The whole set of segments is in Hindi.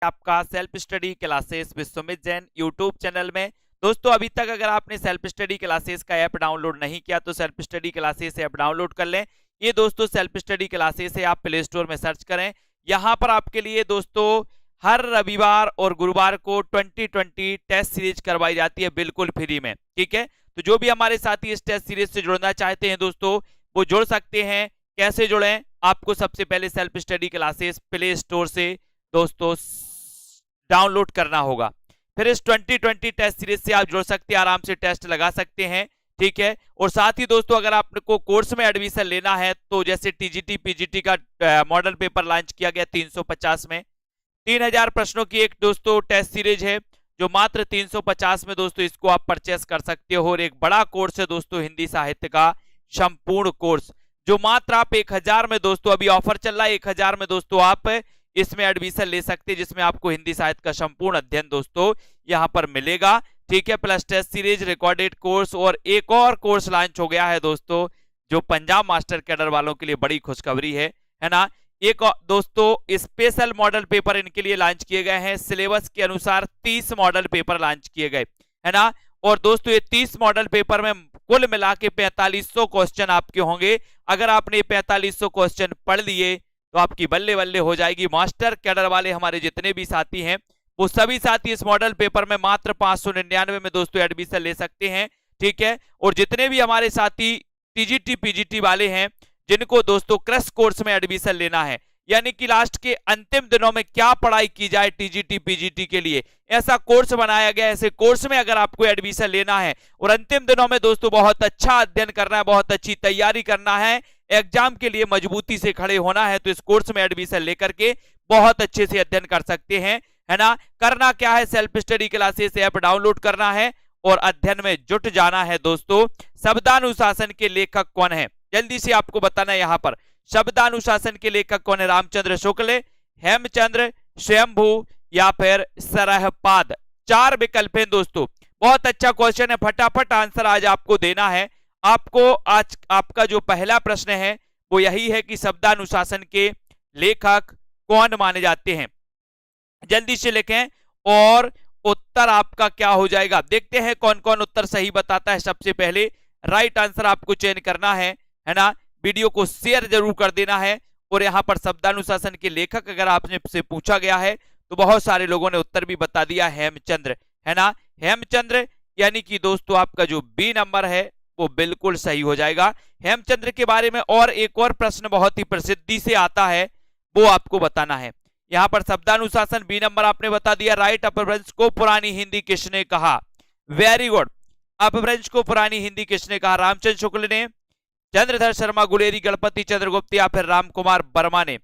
आपका self study classes Vishwamit Jain YouTube channel में। दोस्तों अभी तक अगर आपने सेल्फ स्टडी क्लासेस का ऐप डाउनलोड नहीं किया तो self study classes app download कर लें। ये दोस्तों सेल्फ स्टडी क्लासेस है, आप प्ले स्टोर में सर्च करें। यहाँ पर आपके लिए दोस्तों हर रविवार और गुरुवार को 2020 टेस्ट सीरीज करवाई जाती है बिल्कुल फ्री में। ठीक है, तो जो भी हमारे साथी इस टेस्ट सीरीज से जुड़ना चाहते हैं दोस्तों वो जुड़ सकते हैं। कैसे जुड़ें? आपको सबसे पहले self study classes play store से दोस्तों डाउनलोड करना होगा, फिर इस 2020 टेस्ट सीरीज से आप जुड़ सकते हैं, आराम से टेस्ट लगा सकते हैं। ठीक है, और साथ ही दोस्तों अगर आपको कोर्स में एडमिशन लेना है तो जैसे टीजीटी पीजीटी का मॉडल पेपर लॉन्च किया गया 350 में, 3000 प्रश्नों की एक दोस्तों टेस्ट सीरीज है जो मात्र 350 में दोस्तों इसको आप परचेस कर सकते हो। और एक बड़ा कोर्स है दोस्तों हिंदी साहित्य का संपूर्ण कोर्स जो मात्र आप 1000 में दोस्तों अभी ऑफर चल रहा है, 1000 में दोस्तों आप इसमें एडमिशन ले सकते हैं, जिसमें आपको हिंदी साहित्य का संपूर्ण अध्ययन दोस्तों यहां पर मिलेगा। ठीक है, plus test series, recorded course और एक और कोर्स लॉन्च हो गया है दोस्तों जो पंजाब मास्टर कैडर वालों के लिए बड़ी खुशखबरी है ना। एक दोस्तों स्पेशल मॉडल पेपर इनके लिए लॉन्च किए गए हैं, सिलेबस के अनुसार 30 मॉडल पेपर लॉन्च किए गए है ना। और दोस्तों ये 30 मॉडल पेपर में कुल मिला के 4500 क्वेश्चन आपके होंगे। अगर आपने 4500 क्वेश्चन पढ़ लिए तो आपकी बल्ले बल्ले हो जाएगी। मास्टर कैडर वाले हमारे जितने भी साथी हैं वो सभी साथी इस मॉडल पेपर में मात्र 599 में दोस्तों एडमिशन ले सकते हैं। ठीक है, और जितने भी हमारे साथी टीजीटी पीजीटी वाले हैं जिनको दोस्तों क्रश कोर्स में एडमिशन लेना है, यानी कि लास्ट के अंतिम दिनों में क्या पढ़ाई की जाए टीजीटी पीजीटी के लिए, ऐसा कोर्स बनाया गया है। ऐसे कोर्स में अगर आपको एडमिशन लेना है और अंतिम दिनों में दोस्तों बहुत अच्छा अध्ययन करना है, बहुत अच्छी तैयारी करना है, एग्जाम के लिए मजबूती से खड़े होना है, तो इस कोर्स में एडमिशन लेकर के बहुत अच्छे से अध्ययन कर सकते हैं है ना। करना क्या है, self study classes app download करना है और अध्ययन में जुट जाना है। दोस्तों शब्दानुशासन के लेखक कौन है जल्दी से आपको बताना है। यहाँ पर शब्दानुशासन के लेखक कौन है? रामचंद्र शुक्ल, हेमचंद्र, स्वयंभू या फिर सरहपाद। 4 विकल्प हैं दोस्तों। बहुत अच्छा क्वेश्चन है, फटाफट आंसर आज आपको देना है। आपको आज आपका जो पहला प्रश्न है वो यही है कि शब्दानुशासन के लेखक कौन माने जाते हैं। जल्दी से लिखें और उत्तर आपका क्या हो जाएगा। देखते हैं कौन कौन उत्तर सही बताता है। सबसे पहले राइट आंसर आपको चयन करना है ना। वीडियो को शेयर जरूर कर देना है। और यहाँ पर शब्दानुशासन के लेखक अगर आपने से पूछा गया है तो बहुत सारे लोगों ने उत्तर भी बता दिया हेमचंद्र है ना। हेमचंद्र यानी कि दोस्तों आपका जो बी नंबर है वो बिल्कुल सही हो जाएगा। हेमचंद्र के बारे में और एक और प्रश्न बहुत ही प्रसिद्धि से आता है, वो आपको बताना है। यहाँ पर शब्दानुशासन बी नंबर आपने बता दिया। राइट, अपभ्रंश को पुरानी हिंदी किसने कहा? Very good. अपभ्रंश को पुरानी हिंदी किसने कहा? रामचंद्र शुक्ल ने, चंद्रधर शर्मा गुलेरी, गणपति चंद्रगुप्त या फिर रामकुमार वर्मा ने।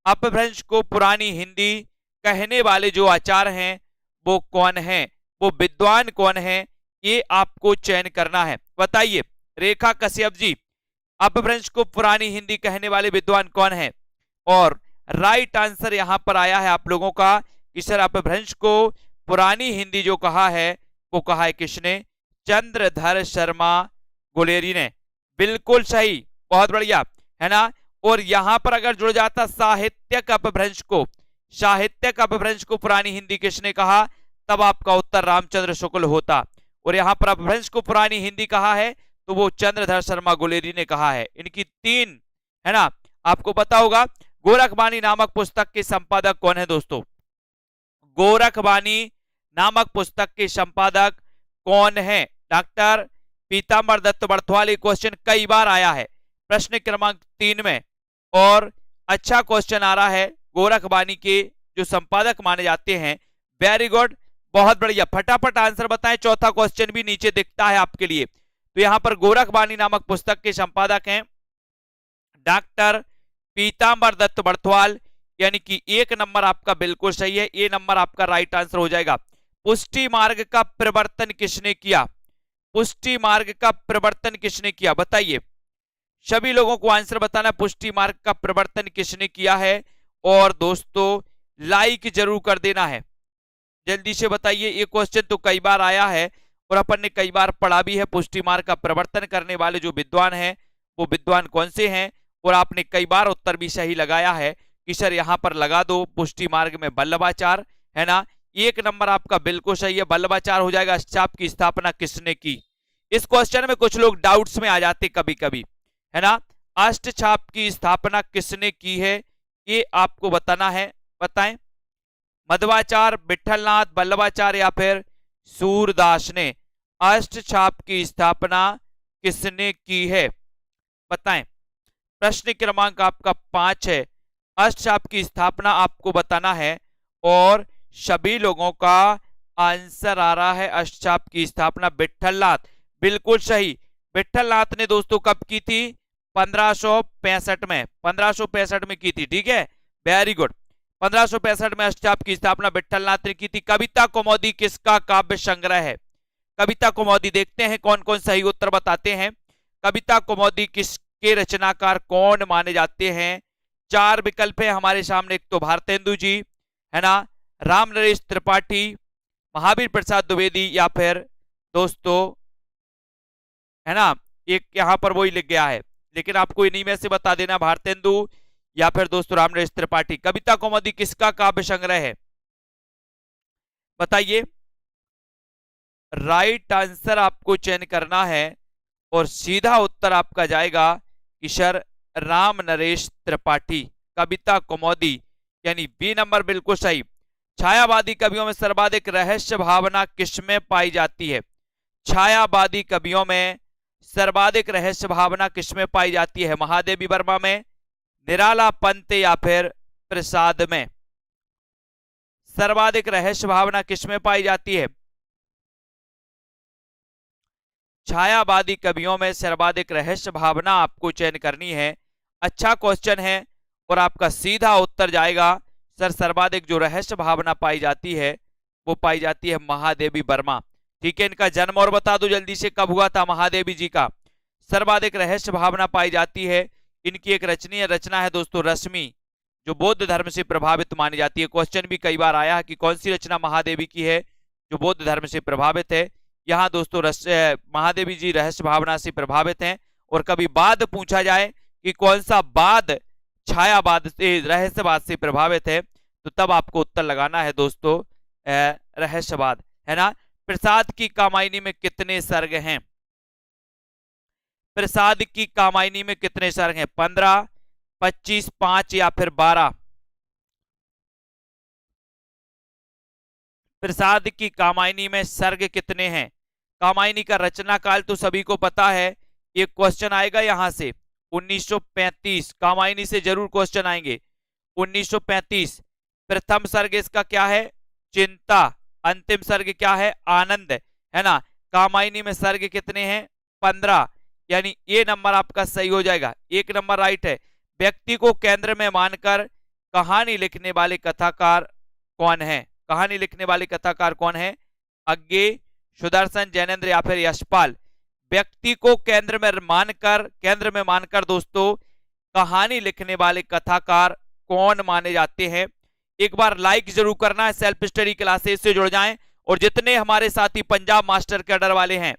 अपभ्रंश को पुरानी हिंदी कहने वाले जो आचार्य हैं वो कौन है, वो विद्वान कौन है, ये आपको चयन करना है। बताइए रेखा कश्यप जी, अपभ्रंश को पुरानी हिंदी कहने वाले विद्वान कौन है? और राइट आंसर यहां पर आया है आप लोगों का कि सर अपभ्रंश को पुरानी हिंदी जो कहा है वो कहा है किसने? चंद्रधर शर्मा गुलेरी ने। बिल्कुल सही, बहुत बढ़िया है ना। और यहां पर अगर जुड़ जाता साहित्यक अपभ्रंश को, साहित्यक अपभ्रंश को पुरानी हिंदी किसने कहा, तब आपका उत्तर रामचंद्र शुक्ल होता। और यहां पर अपभ्रंश को पुरानी हिंदी कहा है तो वो चंद्रधर शर्मा गुलेरी ने कहा है। इनकी 3 है ना। आपको पता होगा गोरखबानी नामक पुस्तक के संपादक कौन है दोस्तों? गोरखबानी नामक पुस्तक के संपादक कौन है? डॉक्टर पीतांबर दत्त बड़थवाल। क्वेश्चन कई बार आया है प्रश्न क्रमांक 3 में और अच्छा क्वेश्चन आ रहा है। गोरखबानी के जो संपादक माने जाते हैं। वेरी गुड, बहुत बढ़िया, फटाफट आंसर बताएं। चौथा क्वेश्चन भी नीचे दिखता है आपके लिए। तो यहां पर गोरखबानी नामक पुस्तक के संपादक हैं डॉक्टर पीतांबर दत्त बड़थवाल, यानी कि 1 नंबर आपका बिल्कुल सही है। ए नंबर आपका राइट आंसर हो जाएगा। पुष्टि मार्ग का प्रवर्तन किसने किया? पुष्टि मार्ग का प्रवर्तन किसने किया? बताइए, सभी लोगों को आंसर बताना। पुष्टि मार्ग का प्रवर्तन किसने किया है? और दोस्तों लाइक जरूर कर देना है, जल्दी से बताइए। ये क्वेश्चन तो कई बार आया है और अपन ने कई बार पढ़ा भी है। पुष्टि मार्ग का प्रवर्तन करने वाले जो विद्वान हैं वो विद्वान कौन से हैं? और आपने कई बार उत्तर भी सही लगाया है कि सर यहां पर लगा दो पुष्टि मार्ग में वल्लभाचार्य है ना। एक नंबर आपका बिल्कुल सही है, वल्लभाचार्य हो जाएगा। अष्टचाप की स्थापना किसने की? इस क्वेश्चन में कुछ लोग डाउट्स में आ जाते कभी कभी, है ना। अष्टचाप की स्थापना किसने की है ये आपको बताना है, बताएं। मध्वाचार्य, विठलनाथ, वल्लभाचार्य या फिर सूरदास ने अष्टचाप की स्थापना किसने की है, बताएं। प्रश्न क्रमांक आपका 5 है। अष्टचाप की स्थापना आपको बताना है और सभी लोगों का आंसर आ रहा है अष्टचाप की स्थापना विठलनाथ, बिल्कुल सही। विठलनाथ ने दोस्तों कब की थी? 1565 में, 1565 में की थी, ठीक है, वेरी गुड। 1565 में अष्टचाप की स्थापना विठलनाथ ने की थी। कविता कौमुदी किसका काव्य संग्रह है? कविता कौमुदी, देखते हैं कौन कौन सही उत्तर बताते हैं। कविता कौमुदी किसके रचनाकार कौन माने जाते हैं? 4 विकल्प है हमारे सामने। एक तो भारतेंदु जी, है ना, राम नरेश त्रिपाठी, महावीर प्रसाद द्विवेदी या फिर दोस्तों, है ना, एक यहां पर वही लिख गया है, लेकिन आपको इन्हीं में से बता देना, भारतेंदु या फिर दोस्तों राम नरेश त्रिपाठी। कविता कौमुदी किसका काव्य संग्रह है, बताइए। राइट आंसर आपको चयन करना है और सीधा उत्तर आपका जाएगा कि सर राम नरेश त्रिपाठी, कविता कौमुदी, यानी बी नंबर बिल्कुल सही। छायावादी कवियों में सर्वाधिक रहस्य भावना किसमें पाई जाती है? छायावादी कवियों में सर्वाधिक रहस्य भावना किसमें पाई जाती है? महादेवी वर्मा में, निराला पंत या फिर प्रसाद में? सर्वाधिक रहस्य भावना किसमें पाई जाती है? छायावादी कवियों में सर्वाधिक रहस्य भावना आपको चयन करनी है। अच्छा क्वेश्चन है और आपका सीधा उत्तर जाएगा सर सर्वाधिक जो रहस्य भावना पाई जाती है वो पाई जाती है महादेवी वर्मा, ठीक है। इनका जन्म और बता दो जल्दी से, कब हुआ था महादेवी जी का? सर्वाधिक रहस्य भावना पाई जाती है, इनकी एक रचनीय रचना है दोस्तों रश्मि, जो बौद्ध धर्म से प्रभावित मानी जाती है। क्वेश्चन भी कई बार आया है कि कौन सी रचना महादेवी की है जो बौद्ध धर्म से प्रभावित है। यहाँ दोस्तों महादेवी जी रहस्य भावना से प्रभावित हैं। और कभी बाद पूछा जाए कि कौन सा बाद छायावाद से रहस्यवाद से प्रभावित है, तो तब आपको उत्तर लगाना है दोस्तों रहस्यवाद, है ना। प्रसाद की कामायनी में कितने सर्ग हैं? प्रसाद की कामायनी में कितने सर्ग हैं? 15, 25, 5 या फिर 12? प्रसाद की कामायनी में सर्ग कितने हैं? कामायनी का रचना काल तो सभी को पता है, एक क्वेश्चन आएगा यहां से 1935, कामायनी से जरूर क्वेश्चन आएंगे 1935। प्रथम सर्ग इसका क्या है? चिंता। अंतिम सर्ग क्या है? आनंद, है ना। कामायनी में सर्ग कितने हैं? 15, यानी ये नंबर आपका सही हो जाएगा, एक नंबर राइट है। व्यक्ति को केंद्र में मानकर कहानी लिखने वाले कथाकार कौन है? कहानी लिखने वाले कथाकार कौन है? अज्ञे, सुदर्शन, जैनेन्द्र या फिर यशपाल? व्यक्ति को केंद्र में मानकर दोस्तों कहानी लिखने वाले कथाकार कौन माने जाते हैं? एक बार लाइक जरूर करना है, सेल्फ स्टडी क्लासेस से जुड़ जाएं। और जितने हमारे साथी पंजाब मास्टर कैडर वाले हैं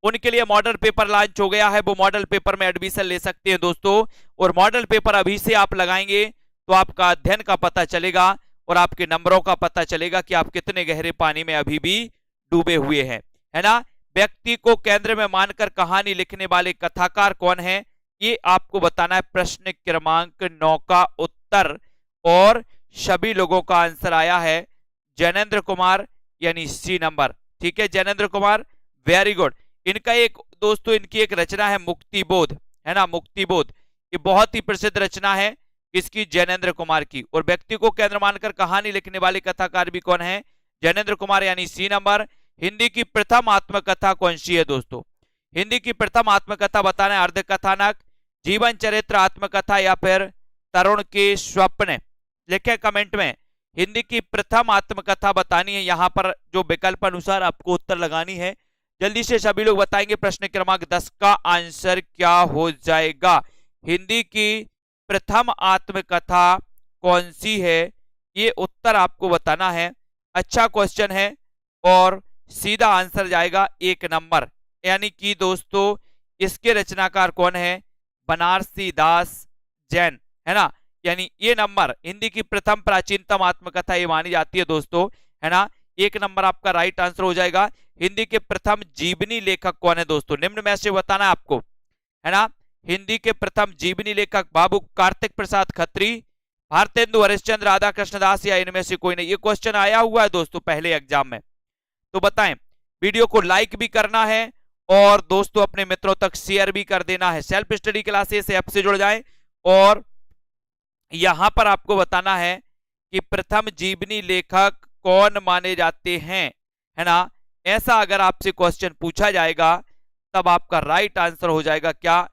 उनके लिए मॉडल पेपर लॉन्च हो गया है, वो मॉडल पेपर में एडमिशन ले सकते हैं दोस्तों। और मॉडल पेपर अभी से आप लगाएंगे तो आपका अध्ययन का पता चलेगा और आपके नंबरों का पता चलेगा कि आप कितने गहरे पानी में अभी भी डूबे हुए हैं, है ना। व्यक्ति को केंद्र में मानकर कहानी लिखने वाले कथाकार कौन है, ये आपको बताना है। प्रश्न क्रमांक 9 का उत्तर और सभी लोगों का आंसर आया है जैनेन्द्र कुमार, यानी सी नंबर, ठीक है, जैनेन्द्र कुमार, वेरी गुड। इनका एक दोस्तों इनकी एक रचना है मुक्तिबोध, है ना, मुक्तिबोध, ये बहुत ही प्रसिद्ध रचना है किसकी? जैनेन्द्र कुमार की। और व्यक्ति को केंद्र मानकर कहानी लिखने वाले कथाकार भी कौन है? जैनेन्द्र कुमार, यानी सी नंबर। हिंदी की प्रथम आत्मकथा कौन सी है दोस्तों? हिंदी की प्रथम आत्मकथा बताना है। अर्धकथानक, जीवन चरित्र, आत्मकथा या फिर तरुण के स्वप्न? लिखे कमेंट में। हिंदी की प्रथम आत्मकथा बतानी है, यहां पर जो विकल्प अनुसार आपको उत्तर लगानी है। जल्दी से सभी लोग बताएंगे प्रश्न क्रमांक 10 का आंसर क्या हो जाएगा। हिंदी की प्रथम आत्मकथा कौन सी है, ये उत्तर आपको बताना है। अच्छा क्वेश्चन है और सीधा आंसर जाएगा 1 नंबर, यानी कि दोस्तों इसके रचनाकार कौन है? बनारसी दास जैन, है ना। यानी ये नंबर हिंदी की प्रथम प्राचीनतम आत्मकथा ये मानी जाती है दोस्तों, है ना। 1 नंबर आपका राइट आंसर हो जाएगा। हिंदी के प्रथम जीवनी लेखक कौन है दोस्तों, निम्न में से बताना है आपको, है ना। हिंदी के प्रथम जीवनी लेखक बाबू कार्तिक प्रसाद खत्री, भारतेंदु हरिश्चंद्र, राधा कृष्णदास या इनमें से कोई नहीं। ये क्वेश्चन आया हुआ है दोस्तों पहले एग्जाम में, तो बताएं। वीडियो को लाइक भी करना है और दोस्तों अपने मित्रों तक शेयर भी कर देना है। सेल्फ स्टडी क्लासेस ऐप से जुड़ जाएं और यहां पर आपको बताना है कि प्रथम जीवनी लेखक कौन माने जाते हैं, है ना। ऐसा अगर आपसे क्वेश्चन पूछा जाएगा तब आपका राइट आंसर हो जाएगा क्या,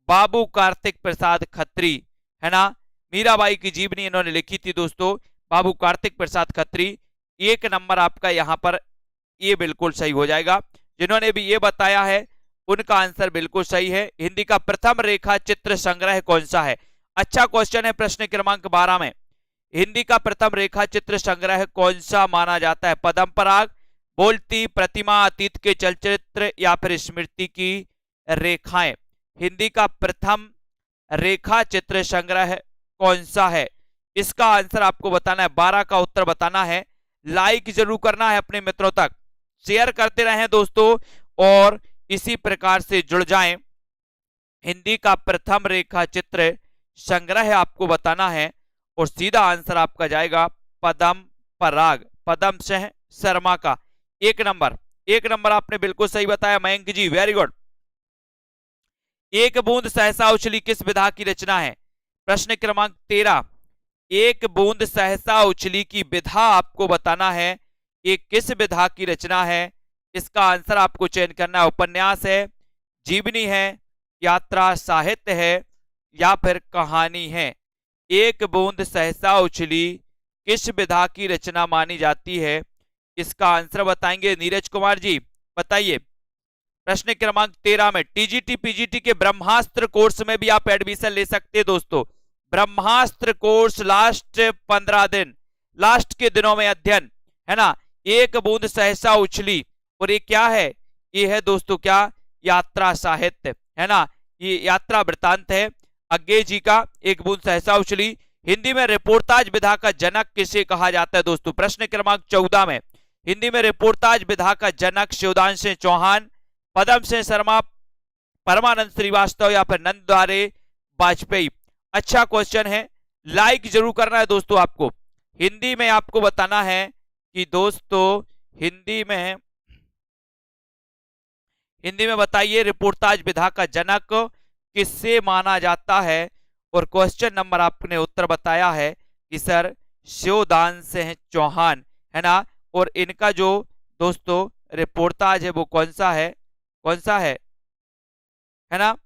बाबू कार्तिक प्रसाद खत्री, है ना। मीराबाई की जीवनी इन्होंने लिखी थी दोस्तों, बाबू कार्तिक प्रसाद खत्री। 1 नंबर आपका यहां पर ये बिल्कुल सही हो जाएगा। जिन्होंने भी ये बताया है उनका आंसर बिल्कुल सही है। हिंदी का प्रथम रेखा चित्र संग्रह कौन सा है, अच्छा क्वेश्चन है प्रश्न क्रमांक 12 में। हिंदी का प्रथम रेखा चित्र संग्रह कौन सा माना जाता है, पदम पराग, बोलती प्रतिमा, अतीत के चलचित्र या फिर स्मृति की रेखाएं। हिंदी का प्रथम रेखा चित्र संग्रह कौन सा है, इसका आंसर आपको बताना है, 12 का उत्तर बताना है। लाइक जरूर करना है अपने मित्रों तक, शेयर करते रहें दोस्तों और इसी प्रकार से जुड़ जाएं। हिंदी का प्रथम रेखा चित्र संग्रह आपको बताना है और सीधा आंसर आपका जाएगा पदम पराग, पदम सिंह शर्मा का। 1 नंबर, 1 नंबर आपने बिल्कुल सही बताया मयंक जी, वेरी गुड। एक बूंद सहसा उछली किस विधा की रचना है, प्रश्न क्रमांक 13। एक बूंद सहसा उछली की विधा आपको बताना है, ये किस विधा की रचना है, इसका आंसर आपको चयन करना है। उपन्यास है, जीवनी है, यात्रा साहित्य है या फिर कहानी है। एक बूंद सहसा उछली किस विधा की रचना मानी जाती है, इसका आंसर बताएंगे नीरज कुमार जी, बताइए। प्रश्न क्रमांक 13 में टीजीटी पीजीटी के ब्रह्मास्त्र कोर्स में भी आप एडमिशन ले सकते हैं दोस्तों। ब्रह्मास्त्र कोर्स लास्ट 15 दिन, लास्ट के दिनों में अध्ययन, है ना। एक बूंद सहसा उछली और ये क्या है, ये है दोस्तों क्या, यात्रा साहित्य, है ना। ये यात्रा वृतांत है अज्ञे जी का, एक बूंद सहसा उछली। हिंदी में रिपोर्टाज विधा का जनक किसे कहा जाता है दोस्तों, प्रश्न क्रमांक 14 में हिंदी में रिपोर्टाज विधा का जनक शिवदान सिंह चौहान, पदम सिंह शर्मा, परमानंद श्रीवास्तव या फिर नंदद्वारे वाजपेयी। अच्छा क्वेश्चन है, लाइक जरूर करना है दोस्तों आपको। हिंदी में आपको बताना है कि दोस्तों हिंदी में बताइए रिपोर्टाज विधा का जनक किससे माना जाता है, और क्वेश्चन नंबर आपने उत्तर बताया है कि सर शिवदान सिंह चौहान, है ना। और इनका जो दोस्तों रिपोर्टाज है वो कौन सा है, कौन सा है ना,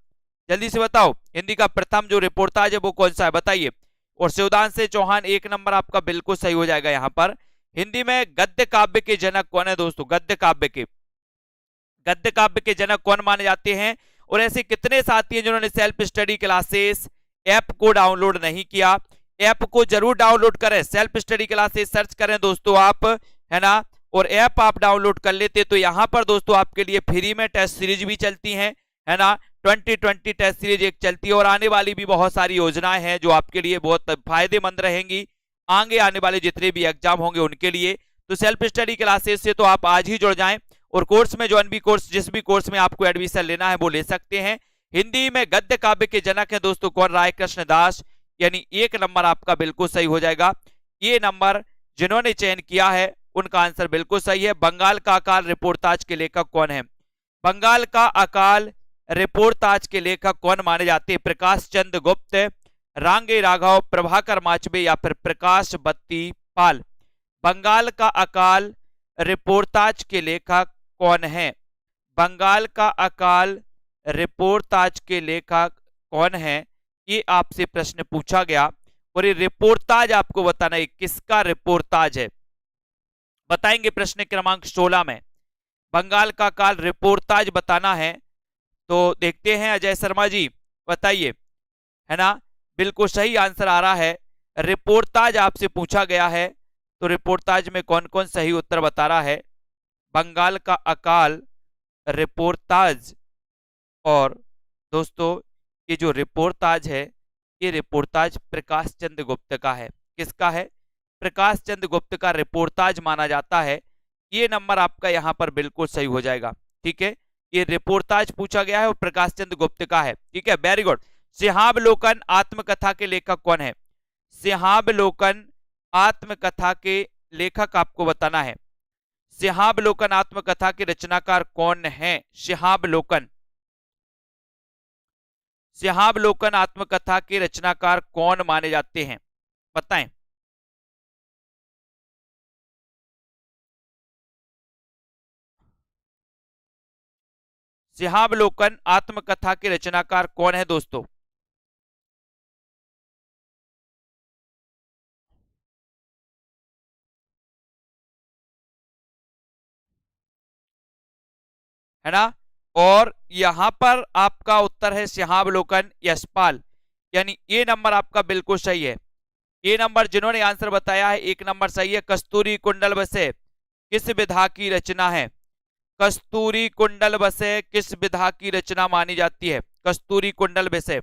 जल्दी से बताओ। हिंदी का प्रथम जो रिपोर्टाज है वो कौन सा है बताइए। और शिवदान सिंह चौहान 1 नंबर आपका बिल्कुल सही हो जाएगा यहाँ पर। हिंदी में गद्य काव्य के जनक कौन है दोस्तों, गद्य काव्य के जनक कौन माने जाते हैं। और ऐसे कितने साथी हैं जिन्होंने सेल्फ स्टडी क्लासेस ऐप को डाउनलोड नहीं किया, ऐप को जरूर डाउनलोड करें। सेल्फ स्टडी क्लासेस सर्च करें दोस्तों आप, है ना, और ऐप आप डाउनलोड कर लेते तो यहां पर दोस्तों आपके लिए फ्री में टेस्ट सीरीज भी चलती हैं, है ना। 2020 टेस्ट सीरीज एक चलती है और आने वाली भी बहुत सारी योजनाएं हैं जो आपके लिए बहुत फायदेमंद रहेंगी आगे आने वाले जितने भी एग्जाम होंगे उनके लिए। तो सेल्फ स्टडी क्लासेस से तो आप आज ही जुड़ जाएं और कोर्स में जो भी कोर्स, जिस भी कोर्स में आपको एडमिशन लेना है वो ले सकते हैं। हिंदी में गद्य काव्य के जनक है दोस्तों कौन, राय कृष्ण दास, यानी 1 नंबर आपका बिल्कुल सही हो जाएगा। ये नंबर जिन्होंने चयन किया है उनका आंसर बिल्कुल सही है। बंगाल का अकाल रिपोर्टाज के लेखक कौन है, बंगाल का अकाल रिपोर्टाज के लेखक कौन माने जाते हैं, प्रकाश चंद्र गुप्त, रांगे राघव, प्रभाकर माचबे या फिर प्रकाश बत्ती पाल। बंगाल का अकाल रिपोर्टाज के लेखक कौन है, बंगाल का अकाल रिपोर्टाज के लेखक कौन है, ये आपसे प्रश्न पूछा गया। और ये रिपोर्टाज आपको बताना है किसका रिपोर्टाज है, बताएंगे प्रश्न क्रमांक 16 में। बंगाल का अकाल रिपोर्टाज बताना है तो देखते हैं अजय शर्मा जी, बताइए, है ना। बिल्कुल सही आंसर आ रहा है, रिपोर्टाज आपसे पूछा गया है तो रिपोर्टाज में कौन कौन सही उत्तर बता रहा है। बंगाल का अकाल रिपोर्टाज, और दोस्तों ये जो रिपोर्टाज है ये रिपोर्टाज प्रकाश चंद्र गुप्त का है। किसका है? प्रकाश चंद्र गुप्त का रिपोर्टाज माना जाता है। ये नंबर आपका यहाँ पर बिल्कुल सही हो जाएगा। ठीक है, ये रिपोर्टाज पूछा गया है और प्रकाश चंद्र गुप्त का है। ठीक है, वेरी गुड। सिंहावलोकन आत्मकथा के लेखक कौन है? सिंहावलोकन आत्मकथा के लेखक आपको बताना है। सिंहावलोकन आत्मकथा के रचनाकार कौन है? सिंहावलोकन, सिंहावलोकन आत्मकथा के रचनाकार कौन माने जाते हैं? बताएं। सिंहावलोकन आत्मकथा के रचनाकार कौन है दोस्तों? है ना? और यहां पर आपका उत्तर है सिंहावलोकन यशपाल, यानी ए नंबर आपका बिल्कुल सही है। ए नंबर जिन्होंने आंसर बताया है, एक नंबर सही है। कस्तूरी कुंडल बसे किस विधा की रचना है? कस्तूरी कुंडल बसे किस विधा की रचना मानी जाती है? कस्तूरी कुंडल बसे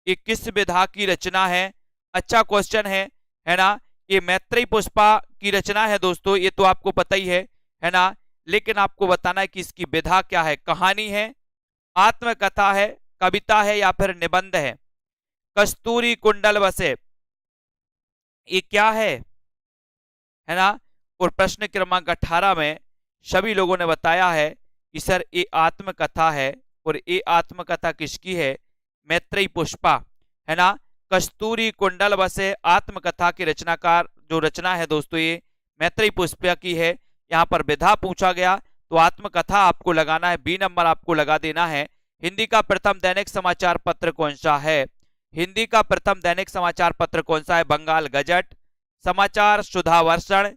ये किस विधा की रचना है? अच्छा क्वेश्चन है ना? ये मैत्रेयी पुष्पा की रचना है दोस्तों, ये तो आपको पता ही है ना? लेकिन आपको बताना है कि इसकी विधा क्या है। कहानी है, आत्मकथा है, कविता है या फिर निबंध है? कस्तूरी कुंडल बसे ये क्या है ना? और प्रश्न क्रमांक 18 में सभी लोगों ने बताया है कि सर ये आत्मकथा है। और ये आत्मकथा किसकी है? मैत्रेयी पुष्पा, है ना? कस्तूरी कुंडल बसे आत्मकथा की रचनाकार जो रचना है दोस्तों, ये मैत्रेयी पुष्पा की है। यहाँ पर विधा पूछा गया तो आत्मकथा आपको लगाना है, बी नंबर आपको लगा देना है। हिंदी का प्रथम दैनिक समाचार पत्र कौन सा है? हिंदी का प्रथम दैनिक समाचार पत्र कौन सा है? बंगाल गजट, समाचार सुधावर्षण,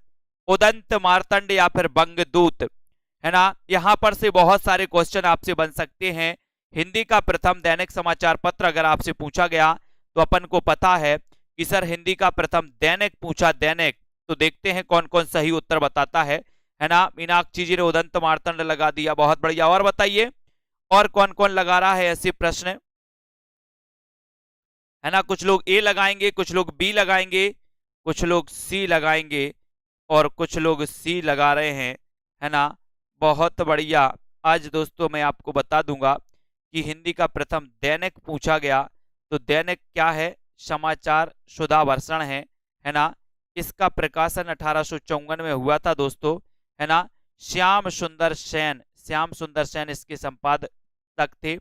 उदंत मार्तंड या फिर बंगदूत, है ना? यहां पर से बहुत सारे क्वेश्चन आपसे बन सकते हैं। हिंदी का प्रथम दैनिक समाचार पत्र अगर आपसे पूछा गया तो अपन को पता है कि सर हिंदी का प्रथम दैनिक पूछा, दैनिक। तो देखते हैं कौन कौन सही उत्तर बताता है ना? मीनाक्षी जी ने उदंत मार्तंड लगा दिया, बहुत बढ़िया। और बताइए और कौन कौन लगा रहा है ऐसे प्रश्न, है ना? कुछ लोग ए लगाएंगे, कुछ लोग बी लगाएंगे, कुछ लोग सी लगाएंगे और कुछ लोग सी लगा रहे हैं, है ना? बहुत बढ़िया। आज दोस्तों मैं आपको बता दूंगा कि हिंदी का प्रथम दैनिक पूछा गया तो दैनिक क्या है? समाचार सुधावर्षण है ना? इसका प्रकाशन 1854 में हुआ था दोस्तों, है ना? श्याम सुंदर सेन, श्याम सुंदर सेन इसके संपादक थे,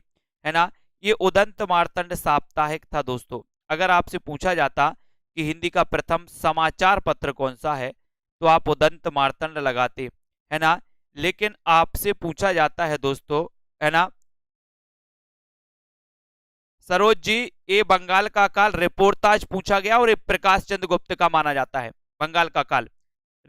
है ना? ये उदंत मार्तंड साप्ताहिक था दोस्तों। अगर आपसे पूछा जाता कि हिंदी का प्रथम समाचार पत्र कौन सा है तो आप उदंत मार्तंड लगाते, है ना? लेकिन आपसे पूछा जाता है दोस्तों, है ना, सरोज जी, ये बंगाल का काल रिपोर्टाज पूछा गया और ये प्रकाश चंद्र गुप्त का माना जाता है। बंगाल का काल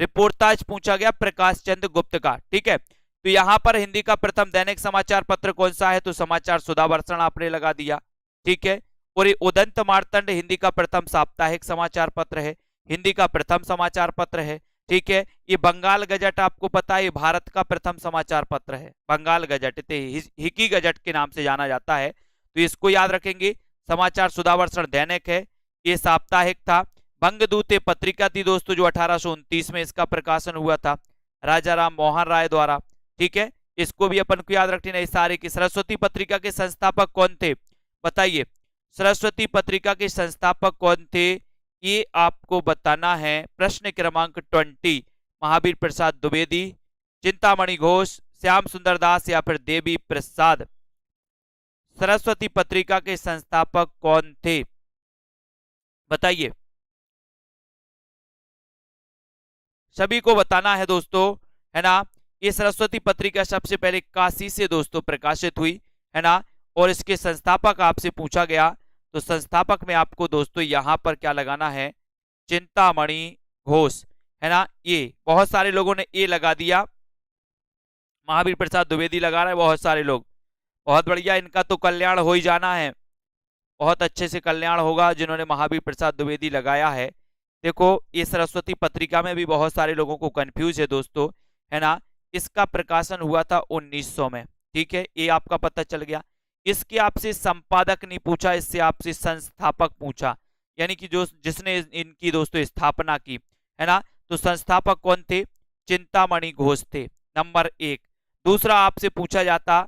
रिपोर्टाज पूछा गया प्रकाश चंद्र गुप्त का। ठीक है, तो यहां पर हिंदी का प्रथम दैनिक समाचार पत्र कौन सा है? तो समाचार सुधावर्षण आपने लगा दिया। ठीक है, और ये उदंत मार्तंड हिंदी का प्रथम साप्ताहिक समाचार पत्र है, हिंदी का प्रथम समाचार पत्र है। ठीक है, ये बंगाल गजट आपको पता है ये भारत का प्रथम समाचार पत्र है। बंगाल गजट हिकी गजट के नाम से जाना जाता है, तो इसको याद रखेंगे। समाचार सुधावर्षण दैनिक है, ये साप्ताहिक था। बंगदूत पत्रिका थी दोस्तों जो 1829 में इसका प्रकाशन हुआ था राजा राम मोहन राय द्वारा। ठीक है, इसको भी अपन को याद रखना है सारे की। सरस्वती पत्रिका के संस्थापक कौन थे? बताइए, सरस्वती पत्रिका के संस्थापक कौन थे? ये आपको बताना है। प्रश्न क्रमांक 20, महावीर प्रसाद द्विवेदी, चिंतामणि घोष, श्याम सुंदर दास या फिर देवी प्रसाद। सरस्वती पत्रिका के संस्थापक कौन थे? बताइए, सभी को बताना है दोस्तों, है ना? ये सरस्वती पत्रिका सबसे पहले काशी से दोस्तों प्रकाशित हुई, है ना? और इसके संस्थापक आपसे पूछा गया तो संस्थापक में आपको दोस्तों यहां पर क्या लगाना है? चिंतामणि घोष, है ना? ये बहुत सारे लोगों ने ए लगा दिया, महावीर प्रसाद द्विवेदी लगा रहे हैं बहुत सारे लोग। बहुत बढ़िया, इनका तो कल्याण हो ही जाना है, बहुत अच्छे से कल्याण होगा जिन्होंने महावीर प्रसाद द्विवेदी लगाया है। देखो, ये सरस्वती पत्रिका में भी बहुत सारे लोगों को कंफ्यूज है दोस्तों, है ना? इसका प्रकाशन हुआ था 1900 में। ठीक है, ये आपका पता चल गया। इसके आपसे संपादक नहीं पूछा, इससे आपसे संस्थापक पूछा, यानी कि जो जिसने इनकी दोस्तों स्थापना की, है ना। तो संस्थापक कौन थे? चिंतामणि घोष थे, नंबर 1। दूसरा आपसे पूछा जाता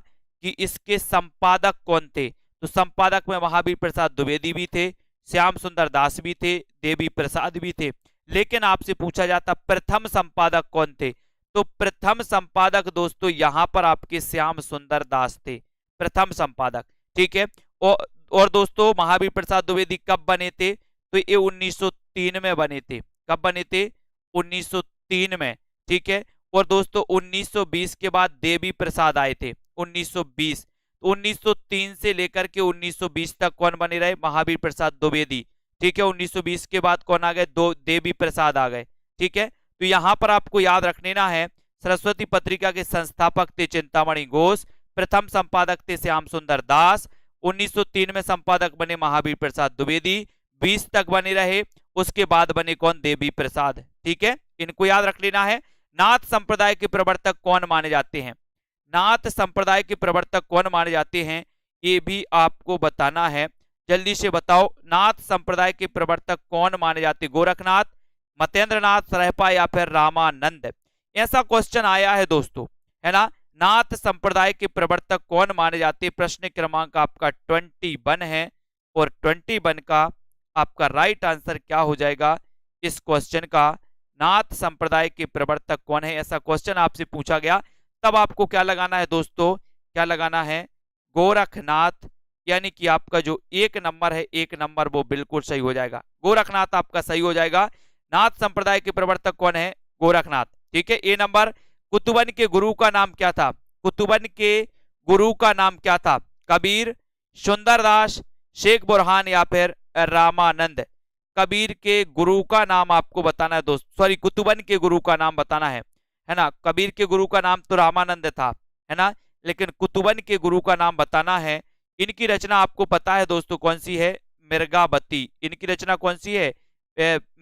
कि इसके संपादक कौन थे, तो संपादक में महावीर प्रसाद द्विवेदी भी थे, श्याम सुंदर दास भी थे, देवी प्रसाद भी थे। लेकिन आपसे पूछा जाता प्रथम संपादक कौन थे, तो प्रथम संपादक दोस्तों यहां पर आपके श्याम सुंदर दास थे, प्रथम संपादक। ठीक है। और दोस्तों महावीर प्रसाद द्विवेदी कब बने थे, तो ये 1903 में बने थे। कब बने थे? 1903 में। ठीक है। और दोस्तों 1920 के बाद देवी प्रसाद आए थे, 1920। तो 1903 से लेकर के 1920 तक कौन बने रहे? महावीर प्रसाद द्विवेदी। ठीक है। 1920 के बाद कौन आ गए? दो देवी प्रसाद आ गए। ठीक है। तो यहां पर आपको याद रख लेना है, सरस्वती पत्रिका के संस्थापक थे चिंतामणि घोष, प्रथम संपादक थे श्याम सुंदर दास, 1903 में संपादक बने महावीर प्रसाद द्विवेदी, 20 तक बने रहे, उसके बाद बने कौन? देवी प्रसाद। ठीक है, इनको याद रख लेना है। नाथ संप्रदाय के प्रवर्तक कौन माने जाते हैं? नाथ संप्रदाय के प्रवर्तक कौन माने जाते हैं, ये भी आपको बताना है। जल्दी से बताओ, नाथ संप्रदाय के प्रवर्तक कौन माने जाते? गोरखनाथ, मतेंद्रनाथ सरहपा या फिर रामानंद? ऐसा क्वेश्चन आया है दोस्तों, है ना। नाथ संप्रदाय के प्रवर्तक कौन माने जाते? प्रश्न क्रमांक आपका 21 है, और 21 का आपका राइट आंसर क्या हो जाएगा इस क्वेश्चन का? नाथ संप्रदाय के प्रवर्तक कौन है, ऐसा क्वेश्चन आपसे पूछा गया, तब आपको क्या लगाना है दोस्तों? क्या लगाना है? गोरखनाथ, यानी कि आपका जो 1 नंबर है, 1 नंबर वो बिल्कुल सही हो जाएगा, गोरखनाथ आपका सही हो जाएगा। नाथ संप्रदाय के प्रवर्तक कौन है? गोरखनाथ। ठीक है। ए नंबर, कुतुबन के गुरु का नाम क्या था? कुतुबन के गुरु का नाम क्या था? कबीर, सुंदरदास, शेख बुरहान या फिर रामानंद? कबीर के गुरु का नाम आपको बताना है दोस्त, सॉरी कुतुबन के गुरु का नाम बताना है ना। कबीर के गुरु का नाम तो रामानंद था, है ना, लेकिन कुतुबन के गुरु का नाम बताना है। इनकी रचना आपको पता है दोस्तों कौन सी है? मृगावती। इनकी रचना कौन सी है?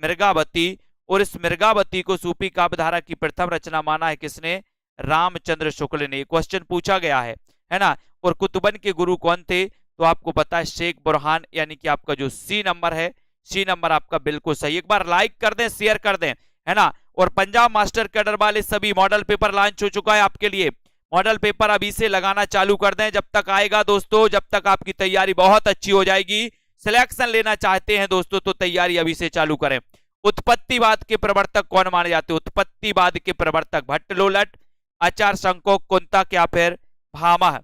मृगावती। और इस मृगावती को सूफी काव्यधारा की प्रथम रचना माना है किसने? रामचंद्र शुक्ल ने। क्वेश्चन पूछा गया है ना। और कुतुबन के गुरु कौन थे? तो आपको पता है शेख बुरहान, यानी कि आपका जो सी नंबर है, सी नंबर आपका बिल्कुल सही। एक बार लाइक कर दें, शेयर कर दें, है ना। और पंजाब मास्टर कैडर वाले सभी मॉडल पेपर लॉन्च हो चुका है आपके लिए। मॉडल पेपर अभी से लगाना चालू कर दें, जब तक आएगा दोस्तों, जब तक आपकी तैयारी बहुत अच्छी हो जाएगी। सिलेक्शन लेना चाहते हैं दोस्तों तो तैयारी अभी से चालू करें। उत्पत्तिवाद के प्रवर्तक कौन माने जाते हैं? उत्पत्तिवाद के प्रवर्तक भट्टलोलट, आचार्य शंकोक, कुंतक या फिर भामह?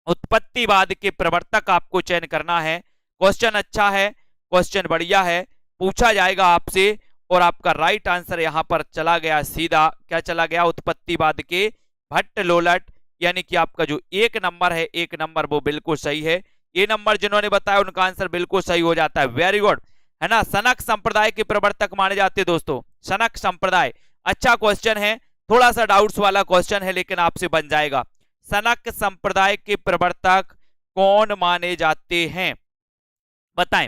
उत्पत्तिवाद के प्रवर्तक आपको चयन करना है। क्वेश्चन अच्छा है, क्वेश्चन बढ़िया है, पूछा जाएगा आपसे, और आपका राइट आंसर यहां पर चला गया सीधा। क्या चला गया? उत्पत्तिवाद के भट्टलोलट, यानी कि आपका जो 1 नंबर है, 1 नंबर वो बिल्कुल सही है। ये नंबर जिन्होंने बताया उनका आंसर बिल्कुल सही हो जाता है, वेरी गुड, है ना। सनक संप्रदाय के प्रवर्तक माने जाते हैं दोस्तों, सनक संप्रदाय। अच्छा क्वेश्चन है, थोड़ा सा डाउट्स वाला क्वेश्चन है, लेकिन आपसे बन जाएगा। सनक संप्रदाय के प्रवर्तक कौन माने जाते हैं, बताएं।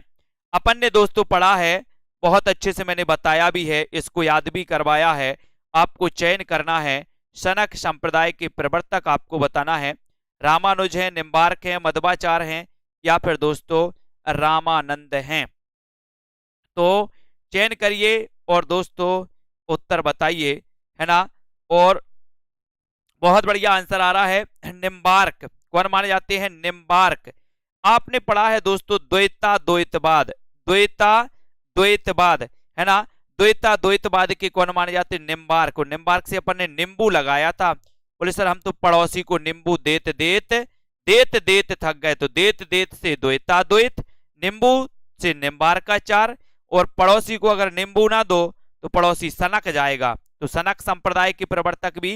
अपन ने दोस्तों पढ़ा है, बहुत अच्छे से मैंने बताया भी है, इसको याद भी करवाया है। आपको चयन करना है, सनक संप्रदाय के प्रवर्तक आपको बताना है। रामानुज हैं, निम्बार्क हैं, मध्वाचार्य हैं या फिर दोस्तों रामानंद हैं? तो चयन करिए और दोस्तों उत्तर बताइए, है ना। और बहुत बढ़िया आंसर आ रहा है, निम्बार्क। कौन माने जाते हैं? निम्बार्क। आपने पढ़ा है दोस्तों द्वैता द्वैतवाद, द्वैता द्वैतवाद, है ना। द्वैता द्वैतवाद के कौन माने जाते हैं? निम्बार्क। और निम्बार्क से अपन ने नींबू लगाया था, बोले सर हम तो पड़ोसी को नींबू देत देत देत देत थक गए, तो देत देत से द्वैता द्वैत, नींबू से निम्बार्काचार, और पड़ोसी को अगर नींबू ना दो तो पड़ोसी सनक जाएगा, तो सनक संप्रदाय के प्रवर्तक भी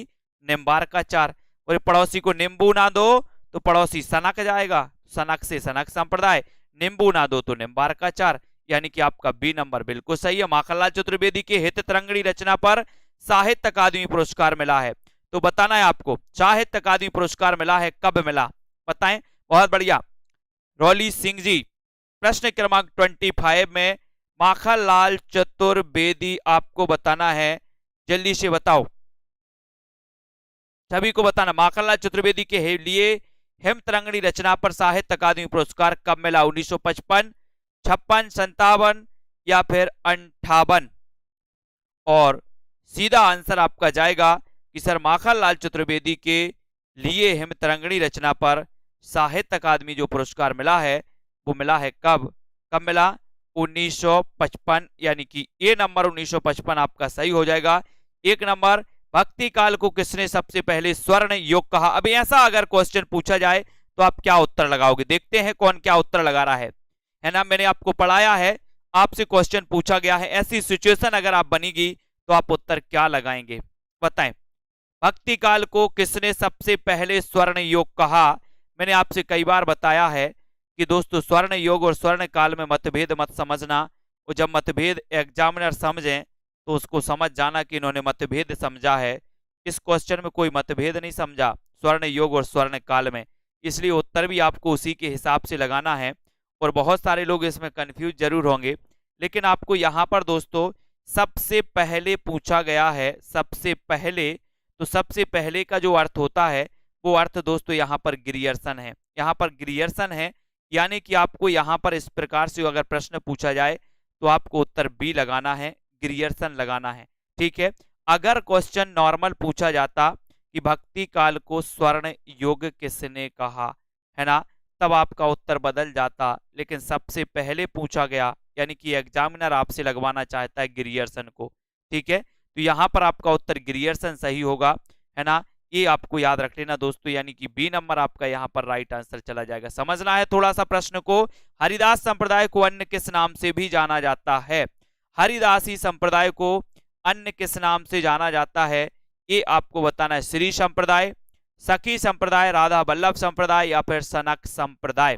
निम्बार्काचार। और पड़ोसी को नींबू ना दो तो पड़ोसी सनक जाएगा, सनक से सनक संप्रदाय, नींबू ना दो तो निम्बार्काचार, यानी कि आपका बी नंबर बिल्कुल सही है। माखनलाल चतुर्वेदी के हित तरंगिणी रचना पर साहित्य अकादमी पुरस्कार मिला है, तो बताना है आपको साहित्य अकादमी पुरस्कार मिला है, कब मिला, बताएं। बहुत बढ़िया, रौली सिंह जी। प्रश्न क्रमांक 25 में माखनलाल चतुर्वेदी आपको बताना है, जल्दी से बताओ, सभी को बताना। माखनलाल चतुर्वेदी के लिए हेमतरंगिणी रचना पर साहित्य अकादमी पुरस्कार कब मिला? 1955, 56, 57 या फिर 58? और सीधा आंसर आपका जाएगा कि सर माखनलाल चतुर्वेदी के लिए हेमतरंगिणी रचना पर साहित्य अकादमी जो पुरस्कार मिला है वो मिला है कब? कब मिला? 1955, यानी कि ए नंबर 1955 आपका सही हो जाएगा। एक नंबर, भक्ति काल को किसने सबसे पहले स्वर्ण युग कहा? अभी ऐसा अगर क्वेश्चन पूछा जाए तो आप क्या उत्तर लगाओगे? देखते हैं कौन क्या उत्तर लगा रहा है ना। मैंने आपको पढ़ाया है, आपसे क्वेश्चन पूछा गया है, ऐसी सिचुएशन अगर आप बनेगी तो आप उत्तर क्या लगाएंगे बताएं। भक्ति काल को किसने सबसे पहले स्वर्ण युग कहा? मैंने आपसे कई बार बताया है कि दोस्तों स्वर्ण युग और स्वर्ण काल में मतभेद मत समझना, और जब मतभेद एग्जामिनर समझें तो उसको समझ जाना कि इन्होंने मतभेद समझा है। इस क्वेश्चन में कोई मतभेद नहीं समझा स्वर्ण युग और स्वर्ण काल में, इसलिए उत्तर भी आपको उसी के हिसाब से लगाना है। और बहुत सारे लोग इसमें कंफ्यूज जरूर होंगे, लेकिन आपको यहाँ पर दोस्तों सबसे पहले पूछा गया है, सबसे पहले, तो सबसे पहले का जो अर्थ होता है वो अर्थ दोस्तों यहाँ पर ग्रियर्सन है। यहाँ पर ग्रियर्सन है, यानी कि आपको यहाँ पर इस प्रकार से अगर प्रश्न पूछा जाए तो आपको उत्तर बी लगाना है, ग्रियर्सन लगाना है। ठीक है, अगर क्वेश्चन नॉर्मल पूछा जाता कि भक्ति काल को स्वर्ण युग किसने कहा, है ना, तब आपका उत्तर बदल जाता, लेकिन सबसे पहले पूछा गया, यानी कि एग्जामिनर आपसे लगवाना चाहता है ग्रियर्सन को। ठीक है, तो यहाँ पर आपका उत्तर ग्रियर्सन सही होगा, है ना, ये आपको याद रख लेना दोस्तों, यानी कि बी नंबर आपका यहाँ पर राइट आंसर चला जाएगा। समझना है थोड़ा सा प्रश्न को। हरिदास संप्रदाय को अन्य किस नाम से भी जाना जाता है? हरिदासी संप्रदाय को अन्य किस नाम से जाना जाता है, ये आपको बताना है। श्री संप्रदाय, सखी संप्रदाय, राधा वल्लभ संप्रदाय या फिर सनक संप्रदाय?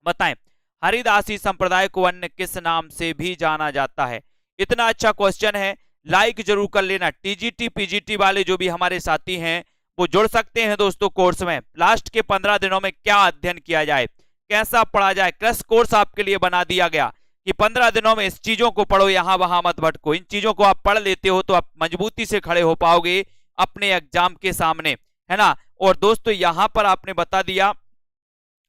बताएं, हरिदासी संप्रदाय को अन्य किस नाम से भी जाना जाता है? इतना अच्छा क्वेश्चन है, लाइक जरूर कर लेना। टीजीटी पीजीटी वाले जो भी हमारे साथी हैं वो जुड़ सकते हैं दोस्तों कोर्स में। लास्ट के 15 दिनों में क्या अध्ययन किया जाए, कैसा पढ़ा जाए, क्रश कोर्स आपके लिए बना दिया गया कि 15 दिनों में इस चीजों को पढ़ो, यहां वहां मत भटको। इन चीजों को आप पढ़ लेते हो तो आप मजबूती से खड़े हो पाओगे अपने एग्जाम के सामने, है ना। और दोस्तों यहां पर आपने बता दिया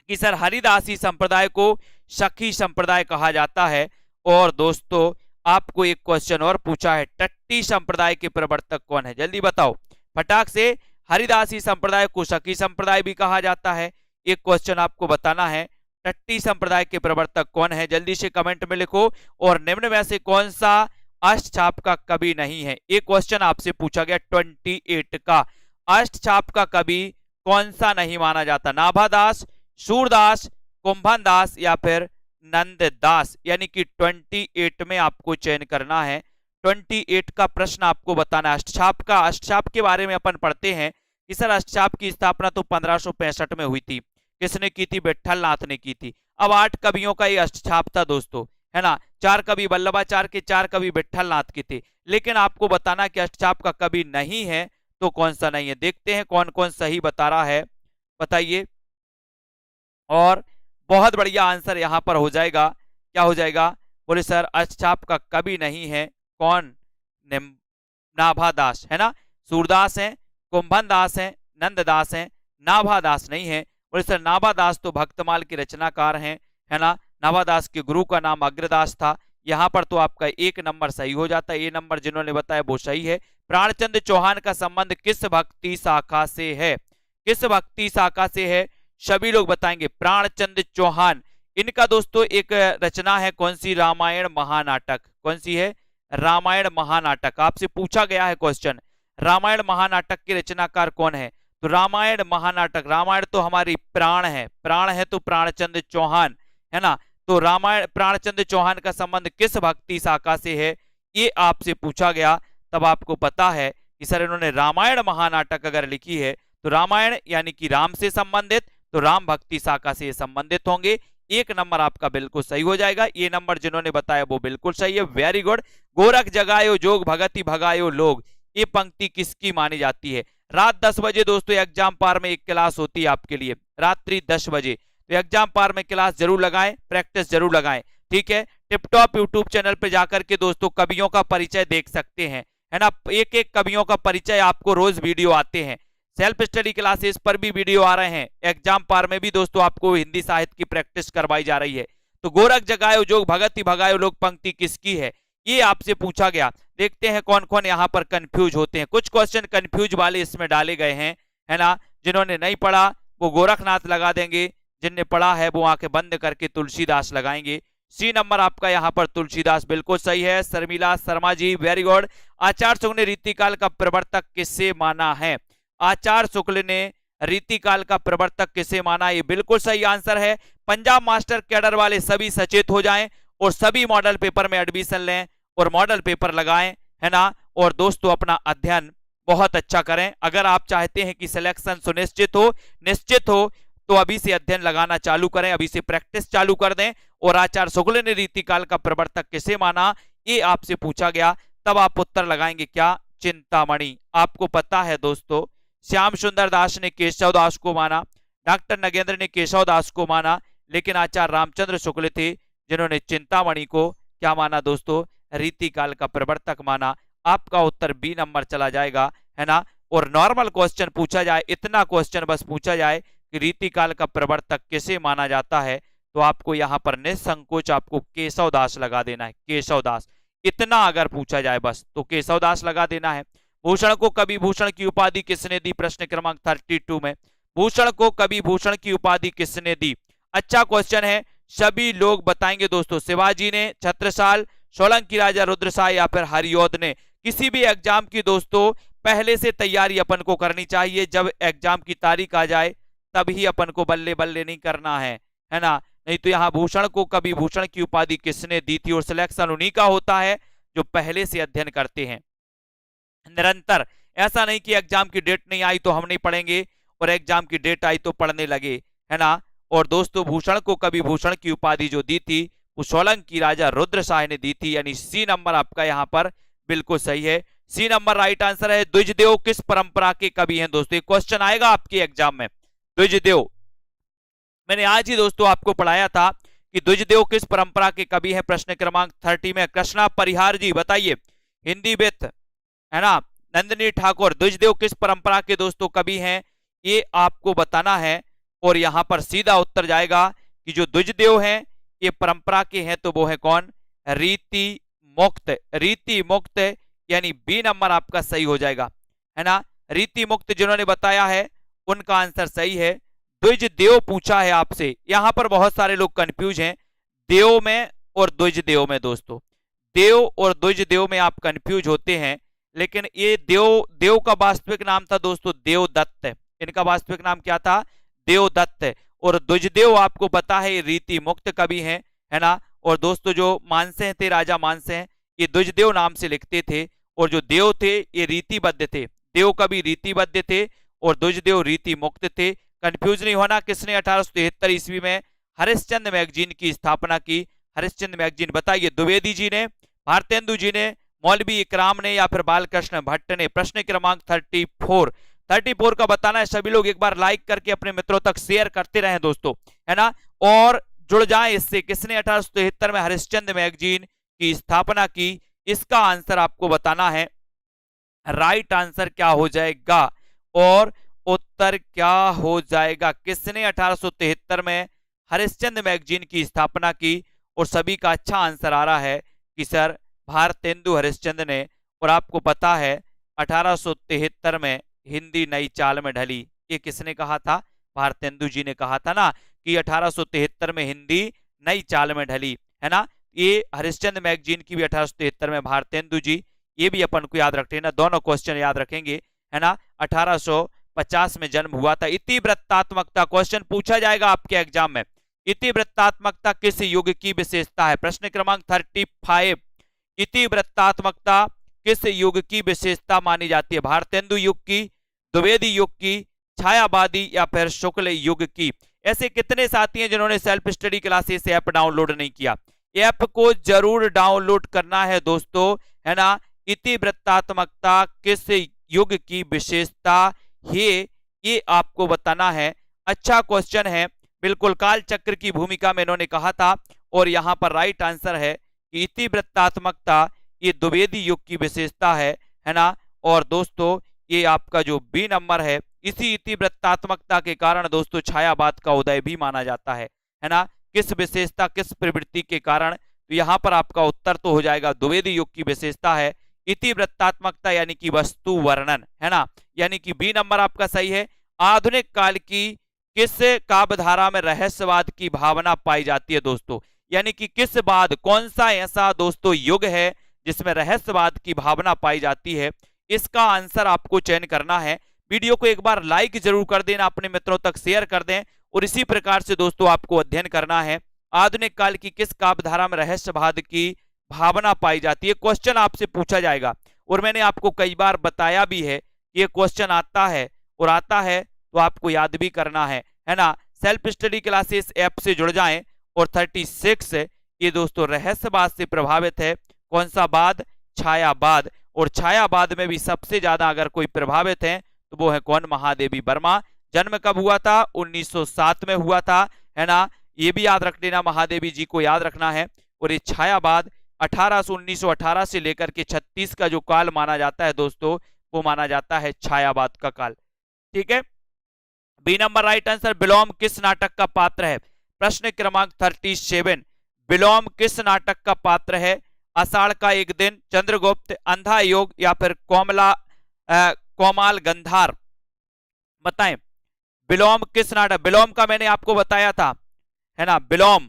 कि सर हरिदासी संप्रदाय को सखी संप्रदाय कहा जाता है। और दोस्तों आपको एक क्वेश्चन और पूछा है, टट्टी संप्रदाय के प्रवर्तक कौन है? जल्दी बताओ फटाक से। हरिदासी संप्रदाय को सखी संप्रदाय भी कहा जाता है, एक क्वेश्चन आपको बताना है। टट्टी संप्रदाय के प्रवर्तक कौन है? जल्दी से कमेंट में लिखो। और निम्न में से कौन सा अष्टछाप का कवि नहीं है? एक क्वेश्चन आपसे पूछा गया 28 का, अष्टछाप का कवि कौन सा नहीं माना जाता? नाभादास, सूरदास, कुंभनदास या फिर नंददास? यानी कि 28 में आपको चयन करना है। 28 का प्रश्न आपको बताना है। अष्टछाप का, अष्टछाप के बारे में अपन पढ़ते हैं कि सर अष्टछाप की स्थापना तो 1565 में हुई थी। किसने की थी? विट्ठल नाथ ने की थी। अब 8 कवियों का ये अष्टछाप था दोस्तों, है ना। 4 कवि वल्लभाचार्य के, 4 कवि विट्ठल नाथ के थे। लेकिन आपको बताना कि अष्टछाप का कवि नहीं है तो कौन सा नहीं है। देखते हैं कौन कौन सही बता रहा है, बताइए। और बहुत बढ़िया आंसर यहां पर हो जाएगा, क्या हो जाएगा? बोले सर अष्टछाप का कवि नहीं है, कौन? नाभादास, है ना। सूरदास है, कुंभनदास है, नंददास है, नाभादास नहीं है। बोले सर नाभादास तो भक्तमाल के रचनाकार हैं, है ना। नाभादास के गुरु का नाम अग्रदास था। यहां पर तो आपका 1 नंबर सही हो जाता है। ये नंबर जिन्होंने बताया वो सही है। प्राणचंद्र चौहान का संबंध किस भक्ति शाखा से है? किस भक्ति शाखा से है? सभी लोग बताएंगे। प्राणचंद्र चौहान, इनका दोस्तों एक रचना है, कौन सी? रामायण महानाटक। कौन सी है? रामायण महानाटक। आपसे पूछा गया है क्वेश्चन, रामायण महानाटक के रचनाकार कौन है? तो रामायण महानाटक, रामायण तो हमारी प्राण है, प्राण है तो प्राणचंद्र चौहान, है ना। तो रामायण, प्राणचंद्र चौहान का संबंध किस भक्ति शाखा से है, ये आपसे पूछा गया। तब आपको पता है कि सर इन्होंने रामायण महानाटक अगर लिखी है तो रामायण यानी कि राम से संबंधित, तो राम भक्ति शाखा से संबंधित होंगे। 1 नंबर आपका बिल्कुल सही हो जाएगा। ये नंबर जिन्होंने बताया वो बिल्कुल सही है, वेरी गुड। गोरख जगायो जोग भगति भगायो लोग, ये पंक्ति किसकी मानी जाती है? रात 10 बजे दोस्तों एग्जाम पार में एक क्लास होती है आपके लिए, रात्रि 10 बजे। तो एग्जाम पार में क्लास जरूर लगाएं, प्रैक्टिस जरूर लगाएं, ठीक है। टिपटॉप यूट्यूब चैनल पे जाकर के दोस्तों कवियों का परिचय देख सकते हैं, है ना। एक एक कवियों का परिचय आपको रोज वीडियो आते हैं। सेल्फ स्टडी क्लासेस पर भी वीडियो आ रहे हैं, एग्जाम पार में भी दोस्तों आपको हिंदी साहित्य की प्रैक्टिस करवाई जा रही है। तो गोरख जगायो जोग भगति भगायो लोक पंक्ति किसकी है, ये आपसे पूछा गया। देखते हैं कौन कौन यहाँ पर कंफ्यूज होते हैं। कुछ क्वेश्चन कंफ्यूज वाले इसमें डाले गए हैं, है ना। जिन्होंने नहीं पढ़ा वो गोरखनाथ लगा देंगे, जिनने पढ़ा है वो आंखें बंद करके तुलसीदास लगाएंगे। सी नंबर आपका यहाँ पर तुलसीदास बिल्कुल सही है। Sharmila Sharma ji very good. आचार्य शुक्ल ने रीतिकाल का प्रवर्तक किसे माना है, आचार्य शुक्ल ने रीतिकाल का प्रवर्तक किसे माना, ये बिल्कुल सही आंसर है। पंजाब मास्टर कैडर वाले सभी सचेत हो जाएं और सभी मॉडल पेपर में एडमिशन लें और मॉडल पेपर लगाएं, है ना। और दोस्तों अपना अध्ययन बहुत अच्छा करें। अगर आप चाहते हैं कि सिलेक्शन सुनिश्चित हो, निश्चित हो, तो अभी से अध्ययन लगाना चालू करें, अभी से प्रैक्टिस चालू कर दें। और आचार्य शुक्ल ने रीतिकाल का प्रवर्तक किसे माना, ये आपसे पूछा गया, तब आप उत्तर लगाएंगे क्या, चिंतामणि। आपको पता है दोस्तों, श्याम सुंदर दास ने केशव दास को माना, डॉक्टर नगेंद्र ने केशव दास को माना, लेकिन आचार्य रामचंद्र शुक्ल थे जिन्होंने चिंतामणि को क्या माना दोस्तों, रीतिकाल का प्रवर्तक माना। आपका उत्तर बी नंबर चला जाएगा, है ना। और नॉर्मल क्वेश्चन पूछा जाए, इतना क्वेश्चन बस पूछा जाए कि रीतिकाल का प्रवर्तक किसे माना जाता है, तो आपको यहाँ पर निसंकोच आपको केशव दास लगा देना है, केशव दास। इतना अगर पूछा जाए बस तो केशव दास लगा देना है। भूषण को कवि भूषण की उपाधि किसने दी, प्रश्न क्रमांक 32 में भूषण को कवि भूषण की उपाधि किसने दी। अच्छा क्वेश्चन है, सभी लोग बताएंगे दोस्तों, शिवाजी ने, छत्रसाल, सोलंकी राजा रुद्रसाय या फिर हरिऔध ने। किसी भी एग्जाम की दोस्तों पहले से तैयारी अपन को करनी चाहिए, जब एग्जाम की तारीख आ जाए तभी अपन को बल्ले बल्ले नहीं करना है ना। नहीं तो यहाँ भूषण को कवि भूषण की उपाधि किसने दी थी, और सिलेक्शन उन्हीं का होता है जो पहले से अध्ययन करते हैं निरंतर। ऐसा नहीं कि एग्जाम की डेट नहीं आई तो हम नहीं पढ़ेंगे और एग्जाम की डेट आई तो पढ़ने लगे, है ना। और दोस्तों भूषण को कवि भूषण की उपाधि जो दी थी वो सोलंकी राजा रुद्रसाय ने दी थी, यानी सी नंबर आपका यहाँ पर बिल्कुल सही है। सी नंबर राइट आंसर है। द्विजदेव किस परंपरा के कवि हैं दोस्तों, ये क्वेश्चन आएगा आपके एग्जाम में। द्विजदेव मैंने आज ही दोस्तों आपको पढ़ाया था कि द्विजदेव किस परंपरा के कवि हैं, प्रश्न क्रमांक 30 में। कृष्णा परिहार जी बताइए, हिंदी विद, है ना। नंदिनी ठाकुर, द्विजदेव किस परंपरा के दोस्तों कवि हैं, ये आपको बताना है। और यहां पर सीधा उत्तर जाएगा कि जो द्विजदेव हैं ये परंपरा के हैं, तो वो है कौन, रीति मुक्त। रीति मुक्त यानी बी नंबर आपका सही हो जाएगा, है ना। रीति मुक्त जिन्होंने बताया है उनका आंसर सही है। द्विजदेव पूछा है आपसे, यहां पर बहुत सारे लोग कंफ्यूज हैं देव में और द्विजदेव में दोस्तों। देव और द्विजदेव में आप कंफ्यूज होते हैं, लेकिन ये देव का वास्तविक नाम था दोस्तों देवदत्त। इनका वास्तविक नाम क्या था, देवदत्त। और द्विजदेव आपको पता है ये रीति मुक्त कवि हैं, है ना। और दोस्तों जो मानसेन थे, राजा मानसेन, ये द्विजदेव नाम से लिखते थे। और जो देव थे ये रीतिबद्ध थे, देव कवि रीतिबद्ध थे और द्विजदेव रीति मुक्त थे। कंफ्यूज नहीं होना। किसने 1873 ईस्वी में हरिश्चंद्र मैगजीन की स्थापना की, हरिश्चंद्र मैगजीन बताइए। द्विवेदी जी ने, भारतेंदु जी ने, मौलवी इकराम ने या फिर बालकृष्ण भट्ट ने। प्रश्न क्रमांक 34 का बताना है। सभी लोग एक बार लाइक करके अपने मित्रों तक शेयर करते रहें दोस्तों, है ना, और जुड़ जाएं इससे। किसने 1873 में हरिश्चंद्र मैगजीन की स्थापना की, इसका आंसर आपको बताना है। राइट आंसर क्या हो जाएगा और उत्तर क्या हो जाएगा। किसने 1873 में हरिश्चंद्र मैगजीन की स्थापना की, और सभी का अच्छा आंसर आ रहा है कि सर भारतेंदु हरिश्चंद्र ने। और आपको पता है 1873 में हिंदी नई चाल में ढली, ये किसने कहा था, भारतेंदु जी ने कहा था ना कि 1873 में हिंदी नई चाल में ढली, है ना। ये हरिश्चंद्र मैगजीन की भी 1873 में भारतेंदु जी, ये भी अपन को याद रखते हैं ना, दोनों क्वेश्चन याद रखेंगे, है ना। 1850 में जन्म हुआ था। इतिवृत्तात्मकता क्वेश्चन पूछा जाएगा आपके एग्जाम में। इतिवृत्तात्मकता किस युग की विशेषता है, प्रश्न क्रमांक 35। इतिवृत्तात्मकता किस युग की विशेषता मानी जाती है, भारतेंदु युग की, द्विवेदी युग की, छायावादी या फिर शुक्ल युग की। ऐसे कितने साथी हैं जिन्होंने self study classes app download नहीं किया, ऐप को जरूर डाउनलोड करना है दोस्तों, है ना। इतिवृत्तात्मकता किस युग की विशेषता है, ये आपको बताना है। अच्छा क्वेश्चन है, बिल्कुल काल चक्र की भूमिका में इन्होंने कहा था। और यहां पर राइट आंसर है कि इतिवृत्तात्मकता ये द्विवेदी युग की विशेषता है ना। और दोस्तों ये आपका जो बी नंबर है इसी इतिवृत्तात्मकता के कारण दोस्तों छायावाद का उदय भी माना जाता है ना। किस विशेषता, किस प्रवृत्ति के कारण? तो यहाँ पर आपका उत्तर तो हो जाएगा द्विवेदी युग की विशेषता है इतिवृत्तात्मकता, यानी कि वस्तु वर्णन, है ना। यानी कि बी नंबर आपका सही है। आधुनिक काल की किस काव्यधारा में रहस्यवाद की भावना पाई जाती है दोस्तों? यानी कि किस बाद, कौन सा ऐसा दोस्तों युग है जिसमें रहस्यवाद की भावना पाई जाती है? इसका आंसर आपको चयन करना है। वीडियो को एक बार लाइक जरूर कर देना, अपने मित्रों तक शेयर कर दें, और इसी प्रकार से दोस्तों आपको अध्ययन करना है आधुनिक काल की किस काव्यधारा में रहस्यवाद की भावना पाई जाती है। क्वेश्चन आपसे पूछा जाएगा, और मैंने आपको कई बार बताया भी है कि ये क्वेश्चन आता है, और आता है तो आपको याद भी करना है ना। सेल्फ स्टडी क्लासेस ऐप से जुड़ जाएं। और 36 ये दोस्तों रहस्यवाद से प्रभावित है। कौन सा बाद? छायावाद। और छायावाद में भी सबसे ज्यादा अगर कोई प्रभावित है तो वो है कौन? महादेवी वर्मा। जन्म कब हुआ था? 1907 में हुआ था, है ना। ये भी याद रख लेना, महादेवी जी को याद रखना है। और ये छायावाद 1918 से लेकर के 36 का जो काल माना जाता है दोस्तों, वो माना जाता है छायावाद का काल। ठीक है, बी नंबर राइट आंसर। विलोम किस नाटक का पात्र है? प्रश्न क्रमांक 37। विलोम किस नाटक का पात्र है? आषाढ़ का एक दिन, चंद्रगुप्त, अंधा योग, या फिर कोमाल गंधार? बताएं, विलोम किस नाटक? विलोम का मैंने आपको बताया था, है ना। विलोम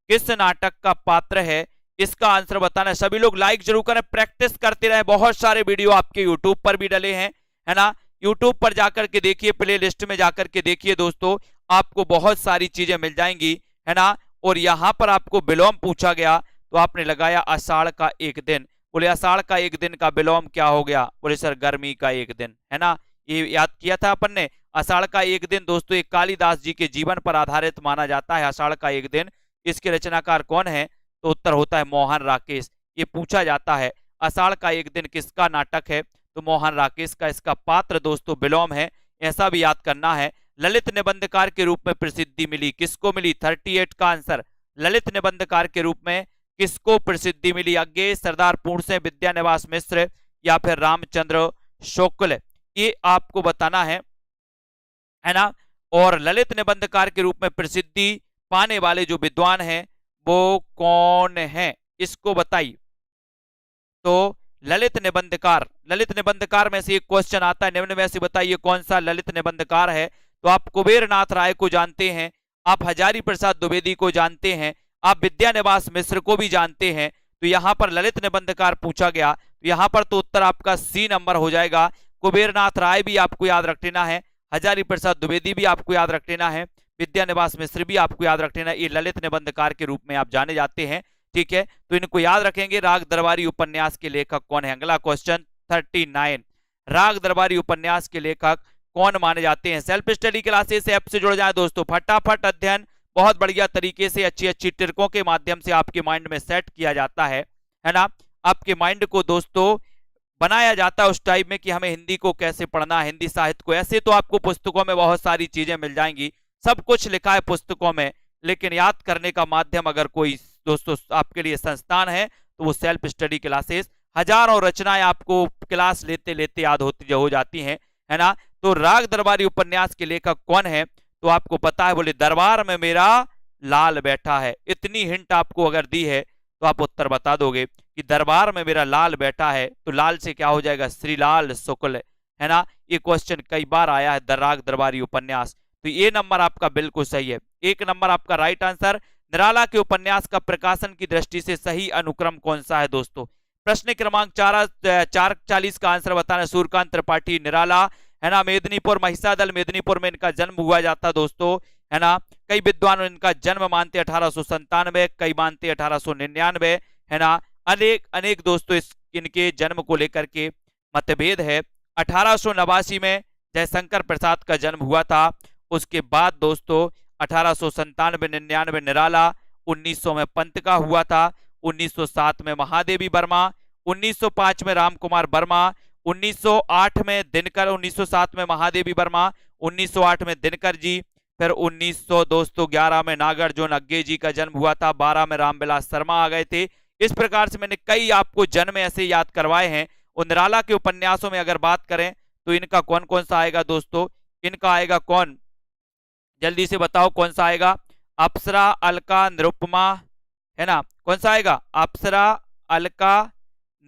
किस नाटक का पात्र है? इसका आंसर बताना है। सभी लोग लाइक जरूर करें, प्रैक्टिस करते रहे। बहुत सारे वीडियो आपके यूट्यूब पर भी डले हैं, है ना। यूट्यूब पर जाकर के देखिए, प्ले लिस्ट में जाकर के देखिए दोस्तों, आपको बहुत सारी चीजें मिल जाएंगी, है ना। और यहां पर आपको विलोम पूछा गया तो आपने लगाया आषाढ़ का एक दिन। बोले आषाढ़ का एक दिन का विलोम क्या हो गया? बोले सर गर्मी का एक दिन, है ना। ये याद किया था अपन ने। आषाढ़ का एक दिन दोस्तों एक कालिदास जी के जीवन पर आधारित माना जाता है, आषाढ़ का एक दिन। इसके रचनाकार कौन है? तो उत्तर होता है मोहन राकेश। ये पूछा जाता है आषाढ़ का एक दिन किसका नाटक है? तो मोहन राकेश का। इसका पात्र दोस्तों विलोम है, ऐसा भी याद करना है। ललित निबंधकार के रूप में प्रसिद्धि मिली किसको मिली? 38 का आंसर। ललित निबंधकार के रूप में किसको प्रसिद्धि मिली? अज्ञेय, सरदार पूर्णसेन, विद्यानिवास मिश्र, या फिर रामचंद्र शुक्ल? ये आपको बताना है ना। और ललित निबंधकार के रूप में प्रसिद्धि पाने वाले जो विद्वान हैं वो कौन है? इसको बताइए। तो ललित निबंधकार में से एक क्वेश्चन आता है, निम्न में से बताइए कौन सा ललित निबंधकार है? तो आप कुबेर नाथ राय को जानते हैं, आप हजारी प्रसाद द्विवेदी को जानते हैं, आप विद्यानिवास मिश्र को भी जानते हैं। तो यहां पर ललित निबंधकार पूछा गया, तो यहां पर तो उत्तर आपका सी नंबर हो जाएगा। कुबेर नाथ राय भी आपको याद रख लेना है, हजारी प्रसाद द्विवेदी भी आपको याद रख लेना है, विद्यानिवास मिश्र भी आपको याद रख लेना। ये ललित निबंधकार के रूप में आप जाने जाते हैं, ठीक है। तो इनको याद रखेंगे। राग दरबारी उपन्यास के लेखक कौन है? अगला क्वेश्चन 39। राग दरबारी उपन्यास के लेखक कौन माने जाते हैं? सेल्फ स्टडी क्लासेस ऐप से जुड़ जाए दोस्तों, फटाफट अध्ययन बहुत बढ़िया तरीके से अच्छी अच्छी ट्रिकों के माध्यम से आपके माइंड में सेट किया जाता है ना। आपके माइंड को दोस्तों बनाया जाता है उस टाइप में कि हमें हिंदी को कैसे पढ़ना है, हिंदी साहित्य को। ऐसे तो आपको पुस्तकों में बहुत सारी चीजें मिल जाएंगी, सब कुछ लिखा है पुस्तकों में, लेकिन याद करने का माध्यम अगर कोई दोस्तों आपके लिए संस्थान है तो वो सेल्फ स्टडी क्लासेस। हजारों रचनाएं आपको क्लास लेते लेते याद होती हो जाती हैं, है ना। तो राग दरबारी उपन्यास के लेखक कौन है? तो आपको पता है, बोले दरबार में मेरा लाल बैठा है। इतनी हिंट आपको अगर दी है तो आप उत्तर बता दोगे कि दरबार में मेरा लाल बैठा है, तो लाल से क्या हो जाएगा? श्रीलाल शुक्ल, है ना। ये क्वेश्चन कई बार आया है, राग दरबारी उपन्यास। तो ये नंबर आपका बिल्कुल सही है, 1 नंबर आपका राइट आंसर। निराला के उपन्यास का प्रकाशन की दृष्टि से सही अनुक्रम कौन सा है दोस्तों? प्रश्न क्रमांक 440 का आंसर बताना। सूर्यकांत त्रिपाठी, निराला, है ना। मेदिनीपुर, महिषादल मेदिनीपुर में इनका जन्म हुआ जाता दोस्तों, है ना। कई विद्वान इनका जन्म मानते 1897, कई मानते 1899, है ना। अनेक दोस्तों इनके जन्म को लेकर के मतभेद है। 1889 में जयशंकर प्रसाद का जन्म हुआ था। उसके बाद दोस्तों 1897-99 निराला, 1900 में पंत का हुआ था, 1907 में महादेवी वर्मा, 1905 में रामकुमार वर्मा, 1908 में दिनकर, 1907 में महादेवी वर्मा, 1908 में दिनकर जी, फिर 1900 दोस्तों 11 में नागार्जुन अज्ञे जी का जन्म हुआ था, 12 में रामविलास शर्मा आ गए थे। इस प्रकार से मैंने कई आपको जन्म ऐसे याद करवाए हैं। और निराला के उपन्यासों में अगर बात करें तो इनका कौन कौन सा आएगा दोस्तों? इनका आएगा कौन, जल्दी से बताओ कौन सा आएगा। अप्सरा, अलका, निरुपमा, है ना, कौन सा आएगा, अप्सरा, अलका,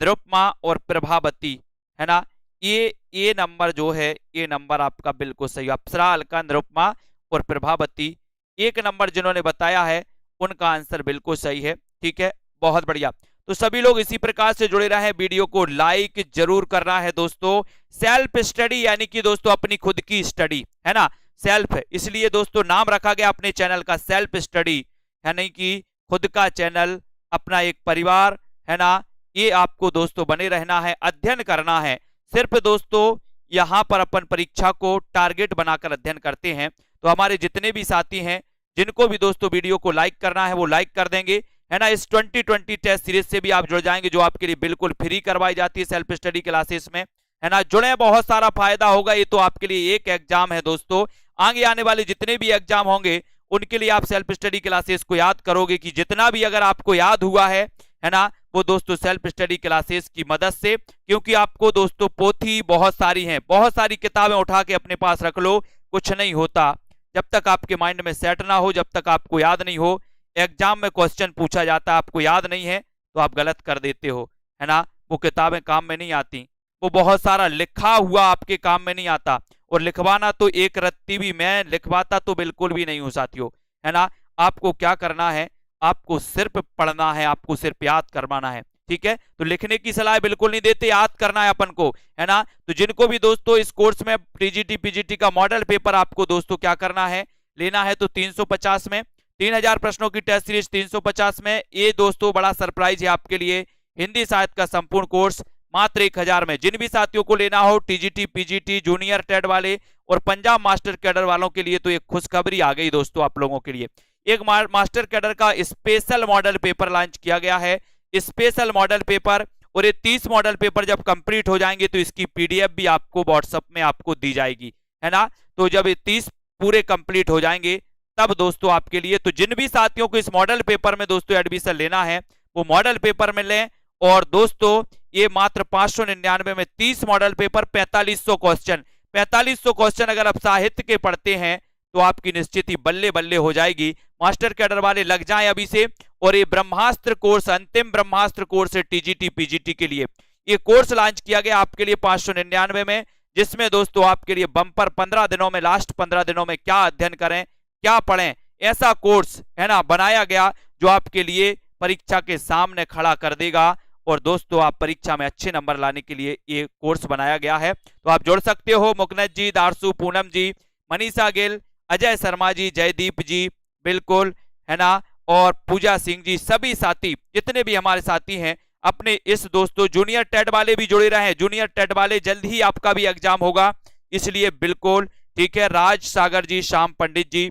निरुपमा और प्रभावती, है ना। ये नंबर जो है, ये नंबर आपका बिल्कुल सही, अप्सरा, अलका, निरुपमा और प्रभावती, एक नंबर जिन्होंने बताया है उनका आंसर बिल्कुल सही है। ठीक है, बहुत बढ़िया। तो सभी लोग इसी प्रकार से जुड़े रहे, वीडियो को लाइक जरूर करना है दोस्तों। सेल्फ स्टडी यानी कि दोस्तों अपनी खुद की स्टडी, है ना, सेल्फ, इसलिए दोस्तों नाम रखा गया अपने चैनल का सेल्फ स्टडी, है नहीं कि खुद का चैनल, अपना एक परिवार, है ना। ये आपको दोस्तों बने रहना है, अध्ययन करना है सिर्फ दोस्तों। यहां पर अपन परीक्षा को टारगेट बनाकर अध्ययन करते हैं। तो हमारे जितने भी साथी हैं, जिनको भी दोस्तों वीडियो को लाइक करना है वो लाइक कर देंगे, है ना। इस 2020 टेस्ट सीरीज से भी आप जुड़ जाएंगे, जो आपके लिए बिल्कुल फ्री करवाई जाती है सेल्फ स्टडी क्लासेस में, है ना। जुड़े, बहुत सारा फायदा होगा। ये तो आपके लिए एक एग्जाम है दोस्तों, आगे आने वाले जितने भी एग्जाम होंगे उनके लिए आप सेल्फ स्टडी क्लासेस को याद करोगे कि जितना भी अगर आपको याद हुआ है ना, वो दोस्तों सेल्फ स्टडी क्लासेस की मदद से। क्योंकि आपको दोस्तों पोथी बहुत सारी हैं, बहुत सारी किताबें उठा के अपने पास रख लो, कुछ नहीं होता जब तक आपके माइंड में सेट ना हो, जब तक आपको याद नहीं हो। एग्जाम में क्वेश्चन पूछा जाता है, आपको याद नहीं है तो आप गलत कर देते हो, है ना। वो किताबें काम में नहीं आती, वो बहुत सारा लिखा हुआ आपके काम में नहीं आता। और लिखवाना तो एक रत्ती भी मैं लिखवाता तो बिल्कुल भी नहीं हूं साथियों, है ना। आपको क्या करना है, आपको सिर्फ पढ़ना है, आपको सिर्फ याद करवाना है। ठीक है, तो लिखने की सलाह बिल्कुल नहीं देते, याद करना है अपन को, है ना। तो जिनको भी दोस्तों इस कोर्स में टीजीटी पीजीटी का मॉडल पेपर आपको दोस्तों क्या करना है, लेना है, तो 350 में 3000 प्रश्नों की टेस्ट सीरीज 350 में। ये दोस्तों बड़ा सरप्राइज है आपके लिए, हिंदी साहित्य का संपूर्ण कोर्स मात्र 1000 में। जिन भी साथियों को लेना हो टीजीटी पीजीटी जूनियर टेट वाले और पंजाब मास्टर कैडर वालों के लिए तो एक खुशखबरी आ गई दोस्तों आप लोगों के लिए। एक मास्टर कैडर का स्पेशल मॉडल पेपर लॉन्च किया गया है, स्पेशल मॉडल पेपर। और ये 30 मॉडल पेपर जब कंप्लीट हो जाएंगे तो इसकी पीडीएफ भी आपको व्हाट्सएप में आपको दी जाएगी, है ना। तो जब ये 30 पूरे कंप्लीट हो जाएंगे तब दोस्तों आपके लिए, तो जिन भी साथियों को इस मॉडल पेपर में दोस्तों एडमिशन लेना है वो मॉडल पेपर में लें। और दोस्तों ये मात्र 599 में 30 मॉडल पेपर, 4500 क्वेश्चन, 4500 क्वेश्चन अगर आप साहित्य के पढ़ते हैं तो आपकी निश्चित ही बल्ले बल्ले हो जाएगी। मास्टर कैडर वाले लग जाएं अभी से। और ये ब्रह्मास्त्र कोर्स, अंतिम ब्रह्मास्त्र कोर्स है टीजीटी पीजीटी के लिए। ये कोर्स लॉन्च किया गया आपके लिए 599 में, जिसमें दोस्तों आपके लिए बम्पर 15 दिनों में, लास्ट 15 दिनों में क्या अध्ययन करें, क्या पढ़ें, ऐसा कोर्स, है ना, बनाया गया जो आपके लिए परीक्षा के सामने खड़ा कर देगा। और दोस्तों आप परीक्षा में अच्छे नंबर लाने के लिए ये कोर्स बनाया गया है। तो आप जुड़ सकते हो, मुकनद जी, दारसू, पूनम जी, मनीषा गिल, अजय शर्मा जी, जयदीप जी, बिल्कुल, है ना, और पूजा सिंह जी, सभी साथी जितने भी हमारे साथी हैं अपने इस दोस्तों जूनियर टेट वाले भी जुड़े रहे। जूनियर टेट वाले जल्द ही आपका भी एग्जाम होगा, इसलिए बिल्कुल ठीक है। राज सागर जी, श्याम पंडित जी,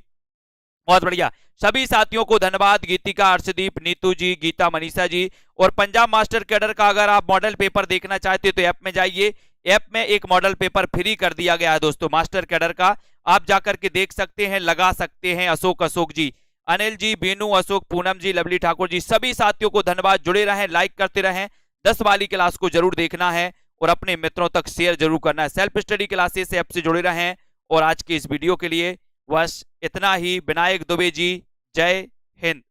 बहुत बढ़िया, सभी साथियों को धन्यवाद। गीतिका, अर्शदीप, नीतू जी, गीता, मनीषा जी। और पंजाब मास्टर कैडर का अगर आप मॉडल पेपर देखना चाहते तो ऐप में जाइए, ऐप में एक मॉडल पेपर फ्री कर दिया गया है दोस्तों मास्टर कैडर का, आप जाकर के देख सकते हैं, लगा सकते हैं। अशोक जी, अनिल जी, बीनू, अशोक, पूनम जी, लवली ठाकुर जी, सभी साथियों को धन्यवाद। जुड़े रहें, लाइक करते रहें। 10 वाली क्लास को जरूर देखना है और अपने मित्रों तक शेयर जरूर करना है। सेल्फ स्टडी क्लासेस ऐप से जुड़े रहें। और आज के इस वीडियो के लिए बस इतना ही। विनायक दुबे जी, जय हिंद।